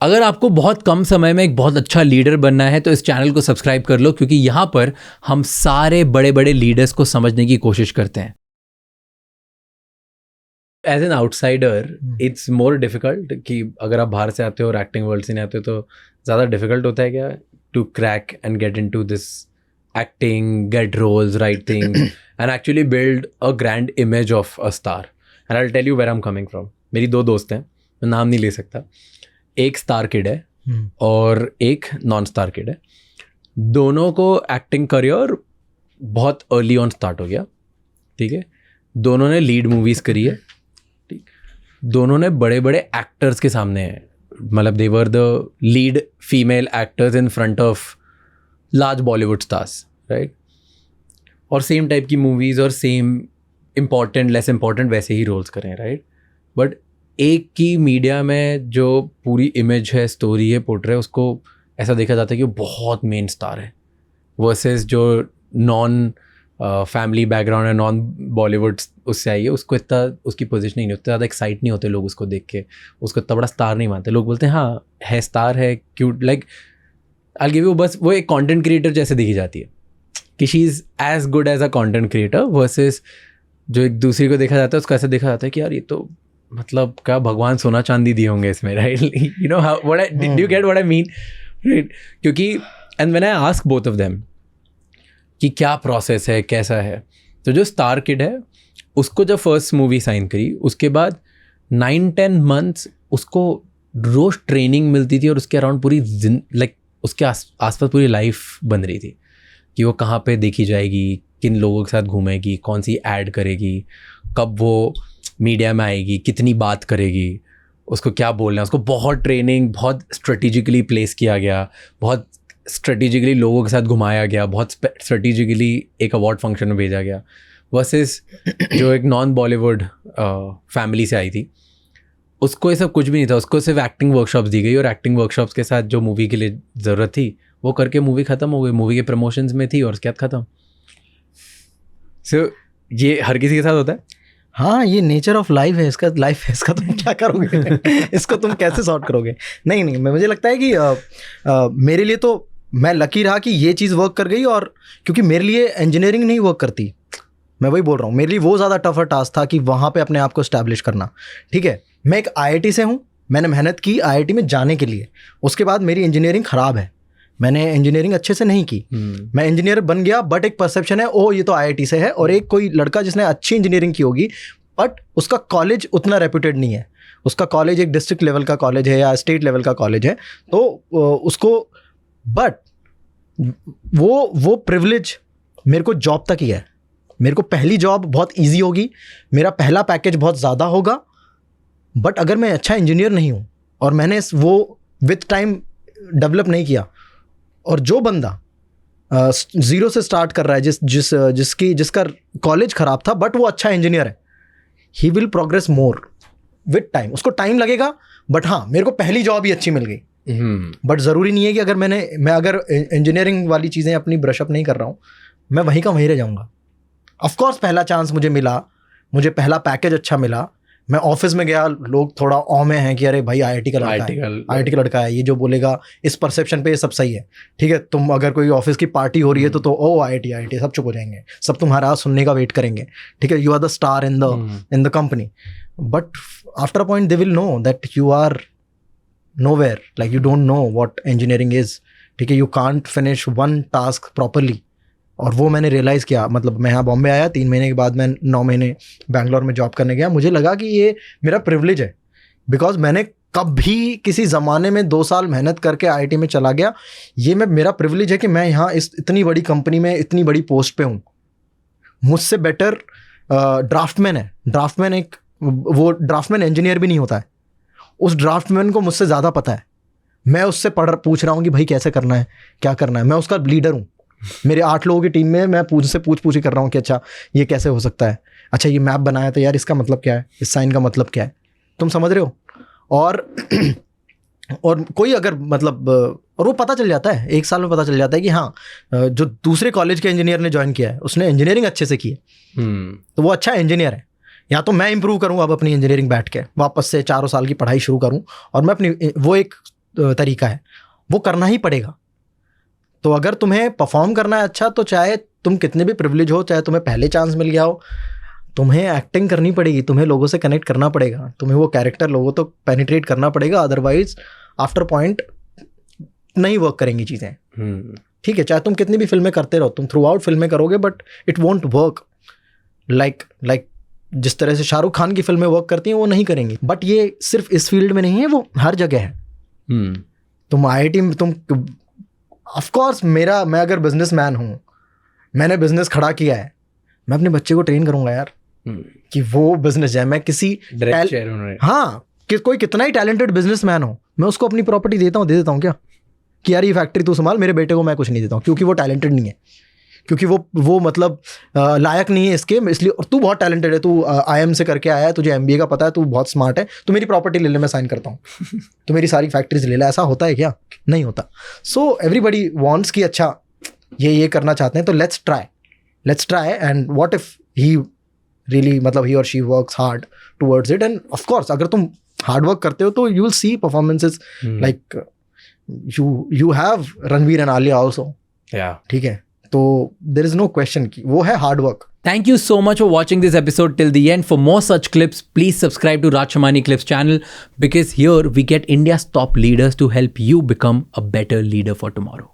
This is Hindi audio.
अगर आपको बहुत कम समय में एक बहुत अच्छा लीडर बनना है तो इस चैनल को सब्सक्राइब कर लो, क्योंकि यहाँ पर हम सारे बड़े बड़े लीडर्स को समझने की कोशिश करते हैं. As an outsider it's more difficult कि अगर आप बाहर से आते हो और एक्टिंग वर्ल्ड से नहीं आते हो तो ज़्यादा डिफिकल्ट होता है क्या to crack and get into this acting, get roles, right things and actually build a grand image of a star. And I will tell you where I am coming from. मेरी दो दोस्त हैं, मैं नाम नहीं ले सकता. एक स्टार किड है और एक नॉन स्टार किड है. दोनों को एक्टिंग करियर बहुत अर्ली ऑन स्टार्ट हो गया. ठीक है, दोनों ने लीड मूवीज़ करी है. ठीक, दोनों ने बड़े बड़े एक्टर्स के सामने है, मतलब they were the lead female actors in front of large Bollywood stars, right. और सेम टाइप की मूवीज़ और सेम इम्पॉर्टेंट लेस इम्पॉर्टेंट वैसे ही रोल्स करें, राइट. बट एक की मीडिया में जो पूरी इमेज है, स्टोरी है, पोर्ट्रे है, उसको ऐसा देखा जाता है कि वो बहुत मेन स्टार है, वर्सेस जो नॉन फैमिली बैकग्राउंड है, नॉन बॉलीवुड उससे आई है, उसको इतना उसकी पोजीशन ही नहीं होती, ज़्यादा एक्साइट नहीं होते लोग उसको देख के, उसको इतना बड़ा स्टार नहीं मानते. लोग बोलते हैं हाँ है स्टार है, cute, like I give you, बस वो एक कंटेंट क्रिएटर जैसे दिखी जाती है कि she is as good as a content creator, versus जो एक दूसरी को देखा जाता है उसको ऐसा देखा जाता है कि यार ये तो मतलब क्या भगवान सोना चांदी दिए होंगे इसमें, right. You know how what I do you get what I mean, right. क्योंकि and when I ask both of them कि क्या प्रोसेस है, कैसा है, तो जो स्टार किड है उसको जब फर्स्ट मूवी साइन करी उसके बाद 9-10 मंथ्स उसको रोज़ ट्रेनिंग मिलती थी और उसके अराउंड पूरी लाइक उसके आसपास पूरी लाइफ बन रही थी कि वो कहाँ पे देखी जाएगी, किन लोगों के साथ घूमेगी, कौन सी ऐड करेगी, कब वो मीडिया में आएगी, कितनी बात करेगी, उसको क्या बोलना है. उसको बहुत ट्रेनिंग, बहुत स्ट्रेटिजिकली प्लेस किया गया, बहुत स्ट्रेटिजिकली लोगों के साथ घुमाया गया, बहुत स्ट्रेटिजिकली एक अवार्ड फंक्शन में भेजा गया. वर्सेस जो एक नॉन बॉलीवुड फैमिली से आई थी उसको ये सब कुछ भी नहीं था, उसको सिर्फ एक्टिंग वर्कशॉप्स दी गई और एक्टिंग वर्कशॉप्स के साथ जो मूवी के लिए ज़रूरत थी वो करके मूवी ख़त्म हो गई, मूवी के प्रमोशंस में थी और उसके बाद ख़त्म. सो ये हर किसी के साथ होता है. हाँ, ये नेचर ऑफ लाइफ है, इसका लाइफ है, इसका तुम क्या करोगे इसको तुम कैसे सॉर्ट करोगे. नहीं, मुझे लगता है कि मेरे लिए तो मैं लकी रहा कि ये चीज़ वर्क कर गई, और क्योंकि मेरे लिए इंजीनियरिंग नहीं वर्क करती, मैं वही बोल रहा हूँ, मेरे लिए वो ज़्यादा टफर टास्क था कि वहाँ पे अपने आप को इस्टेब्लिश करना. ठीक है, मैं एक IIT से हूँ, मैंने मेहनत की IIT में जाने के लिए, उसके बाद मेरी इंजीनियरिंग ख़राब है, मैंने इंजीनियरिंग अच्छे से नहीं की. मैं इंजीनियर बन गया, बट एक परसेप्शन है ओ ये तो IIT से है, और एक कोई लड़का जिसने अच्छी इंजीनियरिंग की होगी बट उसका कॉलेज उतना रेप्यूटेड नहीं है, उसका कॉलेज एक डिस्ट्रिक्ट लेवल का कॉलेज है या स्टेट लेवल का कॉलेज है, तो उसको बट वो प्रिविलेज मेरे को जॉब तक ही है. मेरे को पहली जॉब बहुत इजी होगी, मेरा पहला पैकेज बहुत ज़्यादा होगा, बट अगर मैं अच्छा इंजीनियर नहीं हूँ और मैंने वो विथ टाइम डेवलप नहीं किया, और जो बंदा ज़ीरो से स्टार्ट कर रहा है, जिसका कॉलेज ख़राब था बट वो अच्छा इंजीनियर है, he will progress more with time. उसको टाइम लगेगा, बट हाँ मेरे को पहली जॉब ही अच्छी मिल गई. बट ज़रूरी नहीं है कि अगर मैं अगर इंजीनियरिंग वाली चीज़ें अपनी ब्रशअप नहीं कर रहा हूँ, मैं वहीं का वहीं रह जाऊँगा. ऑफकोर्स पहला चांस मुझे मिला, मुझे पहला पैकेज अच्छा मिला, मैं ऑफिस में गया, लोग थोड़ा ऑ में हैं कि अरे भाई IIT का लड़का है, ये जो बोलेगा इस परसेप्शन पे ये सब सही है. ठीक है, तुम अगर कोई ऑफिस की पार्टी हो रही है तो ओ IIT सब चुप हो जाएंगे, सब तुम्हारा सुनने का वेट करेंगे. ठीक है, you are the star in the company, but after a point they will know that you are nowhere, like you don't know what engineering is. ठीक है, you can't finish one task properly. और वो मैंने रियलाइज़ किया, मतलब मैं यहाँ बॉम्बे आया, 3 महीने के बाद मैं 9 महीने बैंगलोर में जॉब करने गया. मुझे लगा कि ये मेरा प्रिविलेज है, बिकॉज मैंने कभी किसी ज़माने में 2 साल मेहनत करके IIT में चला गया. ये मेरा प्रिविलेज है कि मैं यहाँ इस इतनी बड़ी कंपनी में इतनी बड़ी पोस्ट पे हूँ. मुझसे बेटर ड्राफ्टमैन है. वो ड्राफ्टमैन इंजीनियर भी नहीं होता है, उस ड्राफ्टमैन को मुझसे ज़्यादा पता है. मैं उससे पूछ रहा हूँ कि भाई कैसे करना है, क्या करना है. मैं उसका लीडर हूँ. मेरे 8 लोगों की टीम में मैं पूछ ही कर रहा हूँ कि अच्छा ये कैसे हो सकता है, अच्छा ये मैप बनाया था यार, इसका मतलब क्या है, इस साइन का मतलब क्या है, तुम समझ रहे हो. और कोई अगर मतलब, और वो पता चल जाता है, 1 साल में पता चल जाता है कि हाँ जो दूसरे कॉलेज के इंजीनियर ने ज्वाइन किया है उसने इंजीनियरिंग अच्छे से की है, तो वो अच्छा इंजीनियर है. या तो मैं इंप्रूव करूँ अब अपनी इंजीनियरिंग बैठ के, वापस से 4 साल की पढ़ाई शुरू करूँ और मैं अपनी वो एक तरीका है, वो करना ही पड़ेगा। तो अगर तुम्हें परफॉर्म करना है अच्छा, तो चाहे तुम कितने भी प्रिविलेज हो, चाहे तुम्हें पहले चांस मिल गया हो, तुम्हें एक्टिंग करनी पड़ेगी, तुम्हें लोगों से कनेक्ट करना पड़ेगा, तुम्हें वो कैरेक्टर लोगों तो पेनिट्रेट करना पड़ेगा, अदरवाइज आफ्टर पॉइंट नहीं वर्क करेंगी चीज़ें। ठीक है, चाहे तुम कितनी भी फिल्में करते रहो, तुम थ्रू आउट फिल्में करोगे, but it won't work like जिस तरह से शाहरुख खान की फिल्में वर्क करती हैं वो नहीं करेंगी। बट ये सिर्फ इस फील्ड में नहीं है, वो हर जगह है। तुम IIT में तुम ऑफ कोर्स मैं अगर बिजनेसमैन हूँ, मैंने बिजनेस खड़ा किया है, मैं अपने बच्चे को ट्रेन करूंगा यार कि वो बिजनेस है। मैं किसी हाँ कि कोई कितना ही टैलेंटेड बिजनेसमैन हो, मैं उसको अपनी प्रॉपर्टी दे देता हूँ क्या कि यार ये फैक्ट्री तू संभाल, मेरे बेटे को मैं कुछ नहीं देता हूँ, क्योंकि वो टैलेंटेड नहीं है, क्योंकि वो मतलब लायक नहीं है इसके, इसलिए। और तू बहुत टैलेंटेड है, तू IIM से करके आया है, तुझे MBA का पता है, तू बहुत स्मार्ट है, तू मेरी प्रॉपर्टी ले ले, मैं साइन करता हूँ, तो मेरी सारी फैक्ट्रीज ले ले। ऐसा होता है क्या? नहीं होता। सो एवरीबडी वांट्स कि अच्छा ये करना चाहते हैं, तो let's try and what if he really मतलब ही और she works hard towards it. End of course अगर तुम हार्ड वर्क करते हो तो you will see performances like you have Ranveer and Alia also. ठीक है, तो there is no question कि वो है hard work. Thank you so much for watching this episode till the end. For more such clips, please subscribe to Raj Shamani Clips channel, because here we get India's top leaders to help you become a better leader for tomorrow.